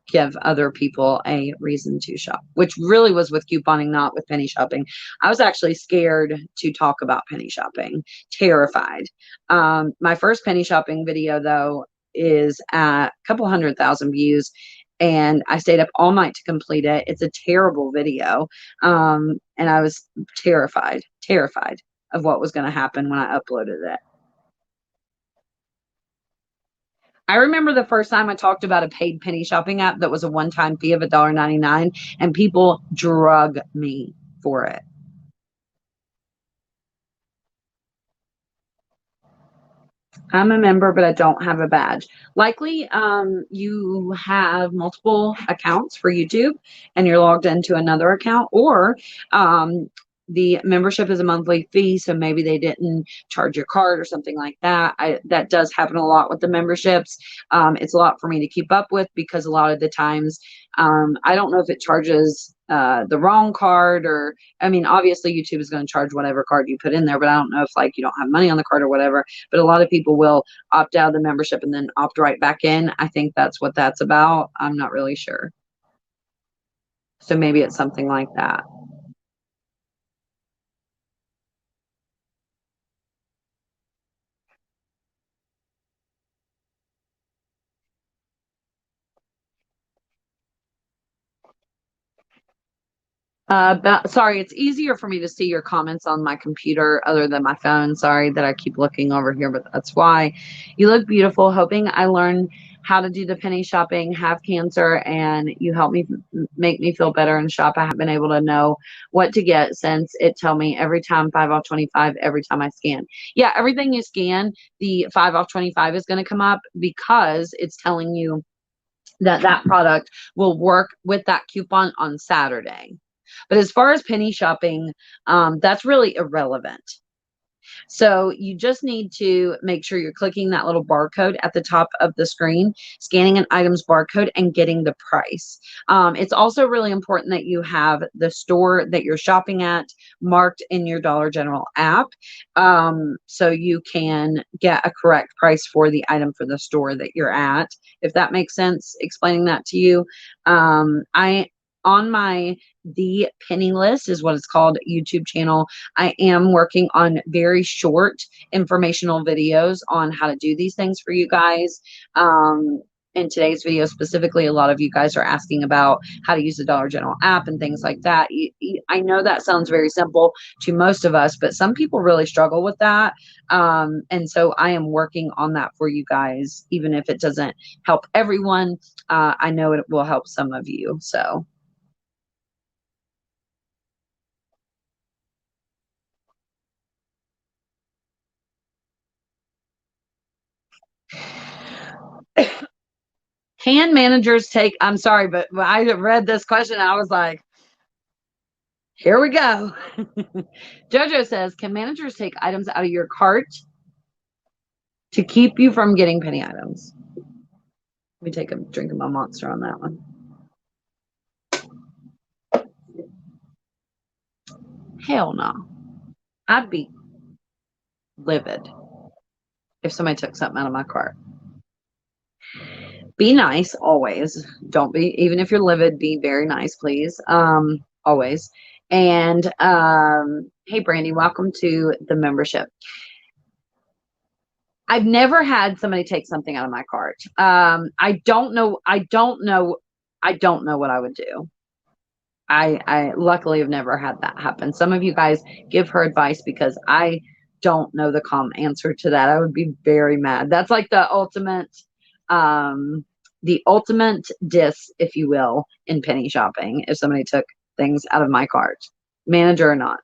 give other people a reason to shop, which really was with couponing, not with penny shopping. I was actually scared to talk about penny shopping, terrified. My first penny shopping video, though, is at a couple 100,000 views, and I stayed up all night to complete it. It's a terrible video, and I was terrified of what was going to happen when I uploaded it. I remember the first time I talked about a paid penny shopping app that was a one-time fee of $1.99, and people drug me for it. I'm a member, but I don't have a badge. Likely, you have multiple accounts for YouTube and you're logged into another account, or the membership is a monthly fee, so maybe they didn't charge your card or something like that. That does happen a lot with the memberships. It's a lot for me to keep up with because a lot of the times, I don't know if it charges the wrong card, or I mean, obviously YouTube is going to charge whatever card you put in there, but I don't know if like you don't have money on the card or whatever. But a lot of people will opt out of the membership and then opt right back in. I think that's what that's about. I'm not really sure. So maybe it's something like that. But sorry, it's easier for me to see your comments on my computer other than my phone. Sorry that I keep looking over here, but that's why. You look beautiful. Hoping I learn how to do the penny shopping, have cancer, and you help me make me feel better and shop. I haven't been able to know what to get since it tell me every time 5 off 25 every time I scan. Yeah, everything you scan, the 5 off 25 is going to come up because it's telling you that that product will work with that coupon on Saturday. But as far as penny shopping, that's really irrelevant. So you just need to make sure you're clicking that little barcode at the top of the screen, scanning an item's barcode, and getting the price. It's also really important that you have the store that you're shopping at marked in your Dollar General app, so you can get a correct price for the item for the store that you're at, if that makes sense, explaining that to you. I on my The Penny List is what it's called YouTube channel. I am working on very short informational videos on how to do these things for you guys. In today's video specifically, a lot of you guys are asking about how to use the Dollar General app and things like that. I know that sounds very simple to most of us, but some people really struggle with that. And so I am working on that for you guys. Even if it doesn't help everyone, I know it will help some of you. So can managers take, I'm sorry, but when I read this question, I was like, here we go. Jojo says, can managers take items out of your cart to keep you from getting penny items? Let me take a drink of my Monster on that one. Hell no. I'd be livid if somebody took something out of my cart. Be nice always. Don't be, even if you're livid, be very nice, please. Always. And hey Brandy, welcome to the membership. I've never had somebody take something out of my cart. I don't know what I would do. I luckily have never had that happen. Some of you guys give her advice because I don't know the calm answer to that. I would be very mad. That's like the ultimate diss, if you will, in penny shopping, if somebody took things out of my cart, manager or not.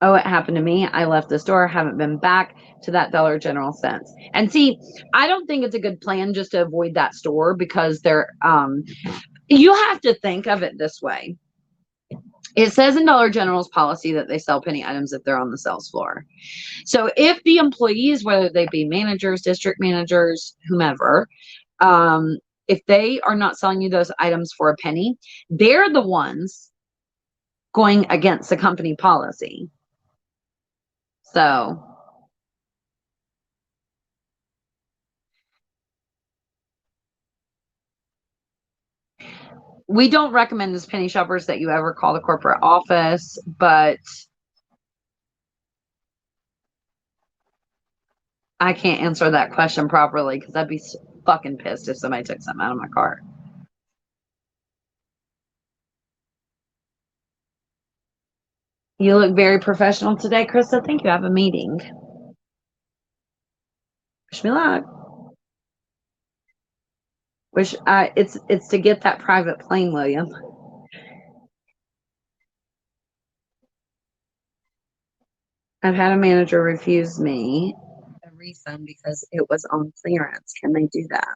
Oh, it happened to me. I left the store, haven't been back to that Dollar General since. And see, I don't think it's a good plan just to avoid that store because they're you have to think of it this way. It says in Dollar General's policy that they sell penny items if they're on the sales floor. So if the employees, whether they be managers, district managers, whomever, if they are not selling you those items for a penny, they're the ones going against the company policy. So we don't recommend as penny shoppers that you ever call the corporate office, but I can't answer that question properly because I'd be fucking pissed if somebody took something out of my cart. You look very professional today, Krista. Thank you. I have a meeting. Wish me luck. Which it's to get that private plane, William. I've had a manager refuse me a refund because it was on clearance. Can they do that?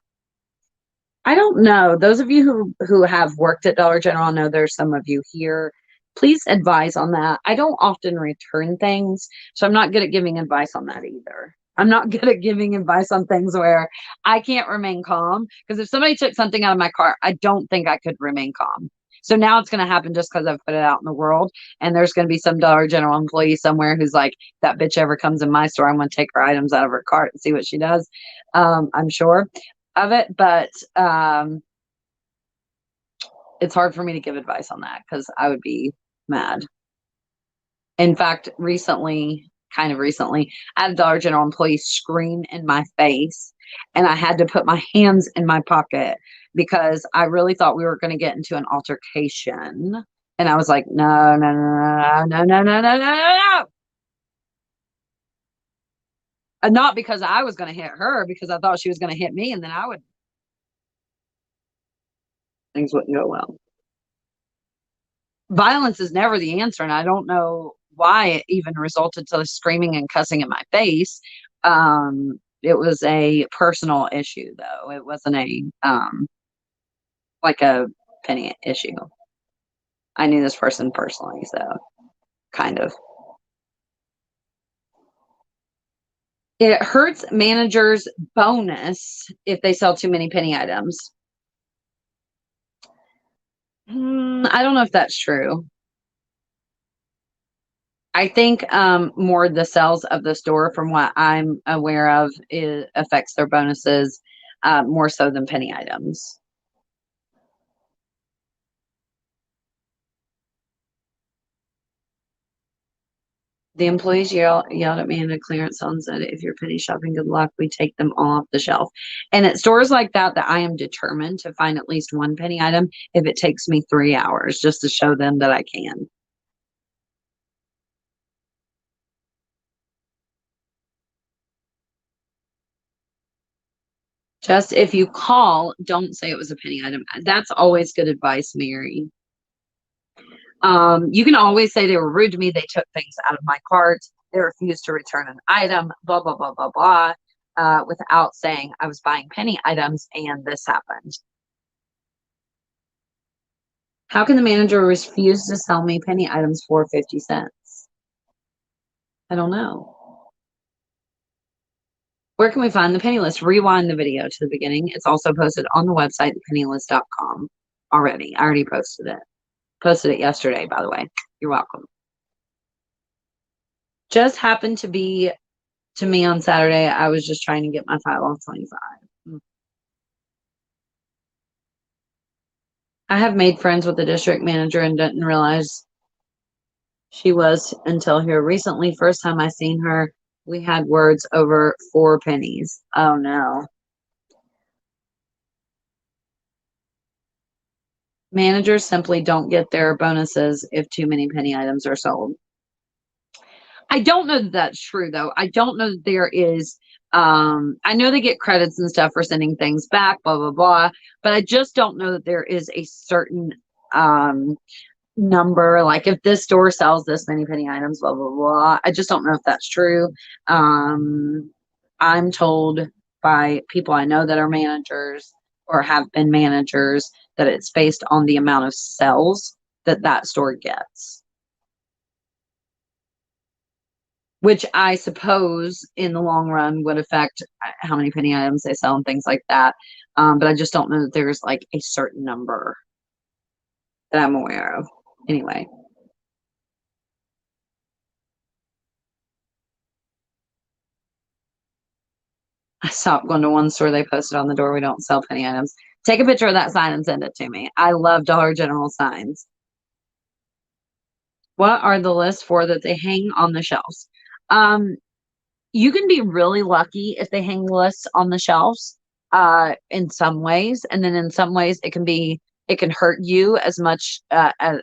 I don't know. Those of you who have worked at Dollar General, know there's some of you here. Please advise on that. I don't often return things, so I'm not good at giving advice on that either. I'm not good at giving advice on things where I can't remain calm, because if somebody took something out of my cart, I don't think I could remain calm. So now it's going to happen just because I've put it out in the world, and there's going to be some Dollar General employee somewhere who's like, that bitch ever comes in my store, I'm going to take her items out of her cart and see what she does. I'm sure of it, but it's hard for me to give advice on that because I would be mad. In fact, kind of recently, I had a Dollar General employee scream in my face, and I had to put my hands in my pocket because I really thought we were going to get into an altercation. And I was like, no, no, no, no, no, no, no, no, no, no. And not because I was going to hit her, because I thought she was going to hit me, and then things wouldn't go well. Violence is never the answer, and I don't know why it even resulted to screaming and cussing in my face. It was a personal issue, though. It wasn't like a penny issue. I knew this person personally, so kind of. It hurts managers' bonus if they sell too many penny items. I don't know if that's true. I think more the sales of the store, from what I'm aware of, it affects their bonuses more so than penny items. The employees yelled at me in a clearance zone and said, if you're penny shopping, good luck. We take them all off the shelf. And at stores like that I am determined to find at least one penny item if it takes me 3 hours, just to show them that I can. Just if you call, don't say it was a penny item. That's always good advice, Mary. You can always say they were rude to me. They took things out of my cart. They refused to return an item, blah, blah, blah, blah, blah, without saying I was buying penny items and this happened. How can the manager refuse to sell me penny items for 50 cents? I don't know. Where can we find the penny list? Rewind the video to the beginning. It's also posted on the website, thepennylist.com already. I already posted it. Posted it yesterday, by the way. You're welcome. Just happened to be to me on Saturday. I was just trying to get my file off 25. I have made friends with the district manager and didn't realize she was until here recently. First time I seen her, we had words over 4 pennies. Oh no. Managers simply don't get their bonuses if too many penny items are sold. I don't know that that's true, though. I don't know that there is. I know they get credits and stuff for sending things back, blah, blah, blah. But I just don't know that there is a certain number. Like if this store sells this many penny items, blah, blah, blah. I just don't know if that's true. I'm told by people I know that are managers or have been managers that it's based on the amount of sales that store gets. Which I suppose in the long run would affect how many penny items they sell and things like that. But I just don't know that there's like a certain number that I'm aware of. Anyway. I stopped going to one store. They posted on the door, we don't sell penny items. Take a picture of that sign and send it to me. I love Dollar General signs. What are the lists for that they hang on the shelves? You can be really lucky if they hang lists on the shelves in some ways, and then in some ways it can hurt you as much as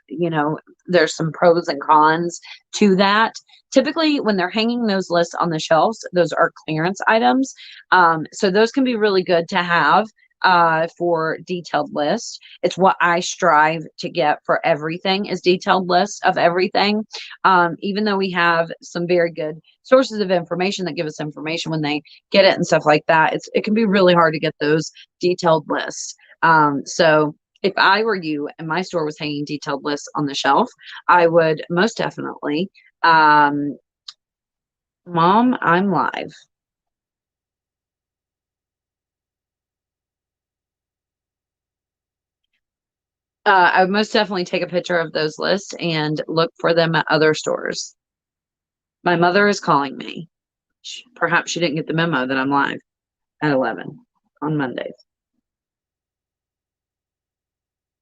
there's some pros and cons to that. Typically when they're hanging those lists on the shelves, those are clearance items, so those can be really good to have for detailed list. It's what I strive to get for everything is detailed list of everything. Even though we have some very good sources of information that give us information when they get it and stuff like that, it can be really hard to get those detailed lists. So if I were you and my store was hanging detailed lists on the shelf, I would most definitely, Mom, I'm live. I would most definitely take a picture of those lists and look for them at other stores. My mother is calling me. Perhaps she didn't get the memo that I'm live at 11 on Mondays.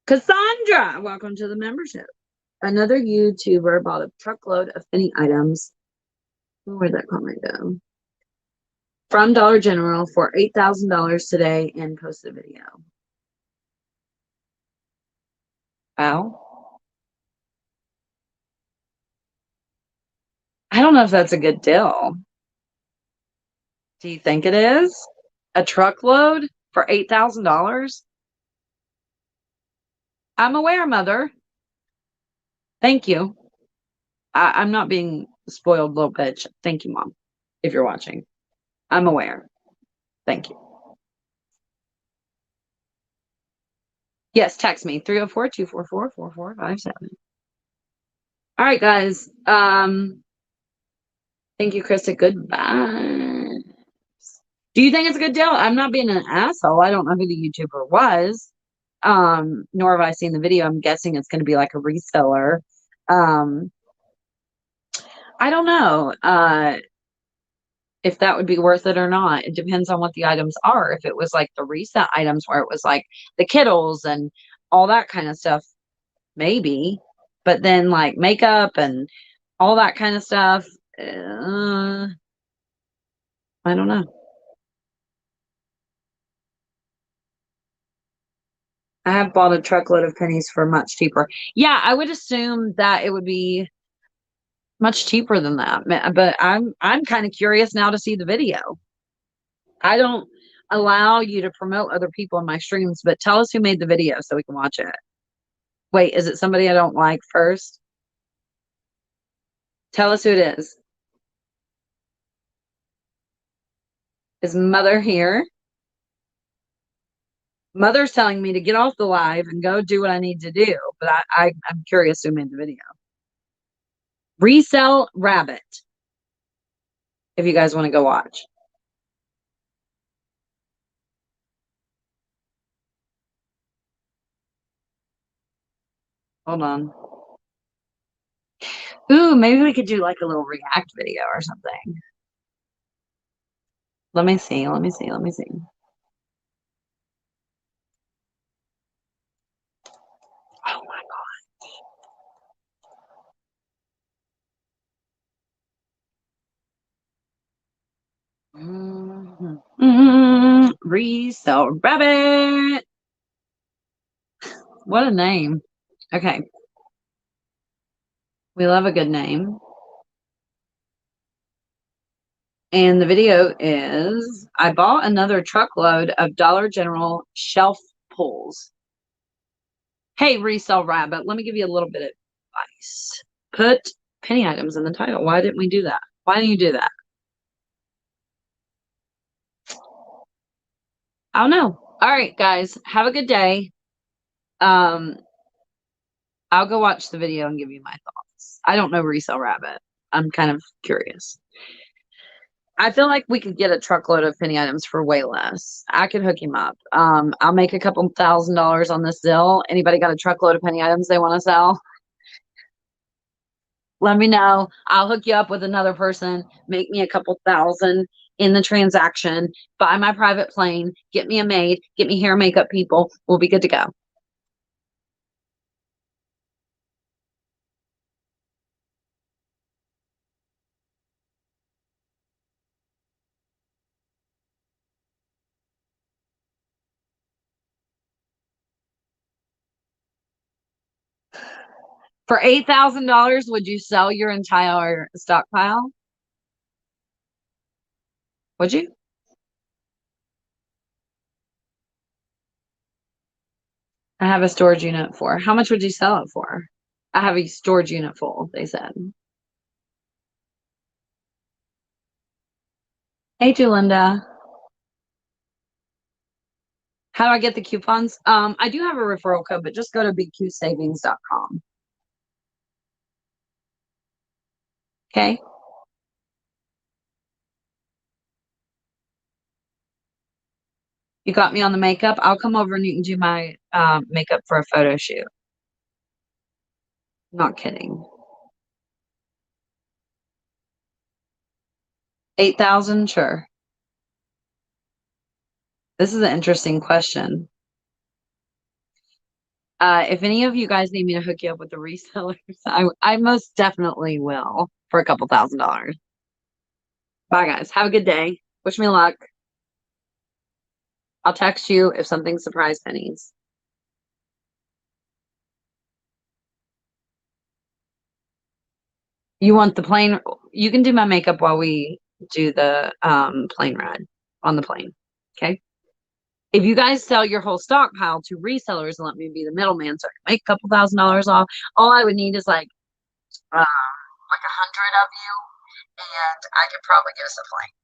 Cassandra, welcome to the membership. Another YouTuber bought a truckload of penny items. Where'd that comment go? From Dollar General for $8,000 today and posted a video. Wow. I don't know if that's a good deal. Do you think it is? A truckload for $8,000? I'm aware, Mother. Thank you. I'm not being spoiled little bitch. Thank you, Mom, if you're watching. I'm aware. Thank you. Yes, text me 304-244-4457. All right, guys. Thank you, Krista. Goodbye. Do you think it's a good deal? I'm not being an asshole. I don't know who the YouTuber was. Nor have I seen the video. I'm guessing it's going to be like a reseller. I don't know if that would be worth it or not. It depends on what the items are. If it was like the recent items where it was like the Kittles and all that kind of stuff, maybe. But then like makeup and all that kind of stuff, I don't know. I have bought a truckload of pennies for much cheaper. Yeah, I would assume that it would be much cheaper than that. But I'm kind of curious now to see the video. I don't allow you to promote other people in my streams, but tell us who made the video so we can watch it. Wait, is it somebody I don't like first? Tell us who it is. Is Mother here? Mother's telling me to get off the live and go do what I need to do, but I'm curious who made the video. Resell Rabbit. If you guys want to go watch. Hold on. Ooh, maybe we could do like a little react video or something. Let me see. Let me see. Let me see. Oh my God. Resell Rabbit. What a name. Okay. We love a good name. And the video is, I bought another truckload of Dollar General shelf pulls. Hey, Resell Rabbit, let me give you a little bit of advice. Put penny items in the title. Why didn't we do that? Why didn't you do that? I don't know. All right, guys, have a good day. I'll go watch the video and give you my thoughts. I don't know Resell Rabbit. I'm kind of curious. I feel like we could get a truckload of penny items for way less. I could hook him up. I'll make a couple $1,000s on this deal. Anybody got a truckload of penny items they want to sell? Let me know. I'll hook you up with another person. Make me a couple thousand in the transaction. Buy my private plane. Get me a maid. Get me hair and makeup people. We'll be good to go. For $8,000, would you sell your entire stockpile? Would you? I have a storage unit for. How much would you sell it for? I have a storage unit full, they said. Hey, Julinda. How do I get the coupons? I do have a referral code, but just go to bigqsavings.com. Okay. You got me on the makeup. I'll come over and you can do my makeup for a photo shoot. Not kidding. 8,000? Sure. This is an interesting question. If any of you guys need me to hook you up with the resellers, I most definitely will for a couple $1,000s. Bye, guys. Have a good day. Wish me luck. I'll text you if something surprise pennies. You want the plane? You can do my makeup while we do the plane ride on the plane. Okay. If you guys sell your whole stockpile to resellers and let me be the middleman so I can make a couple $1,000s off, all I would need is like 100 of you, and I could probably get us a plane.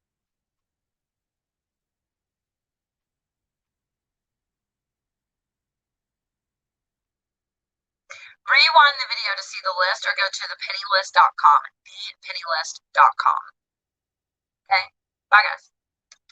Rewind the video to see the list or go to thepennylist.com. Thepennylist.com. Okay. Bye, guys.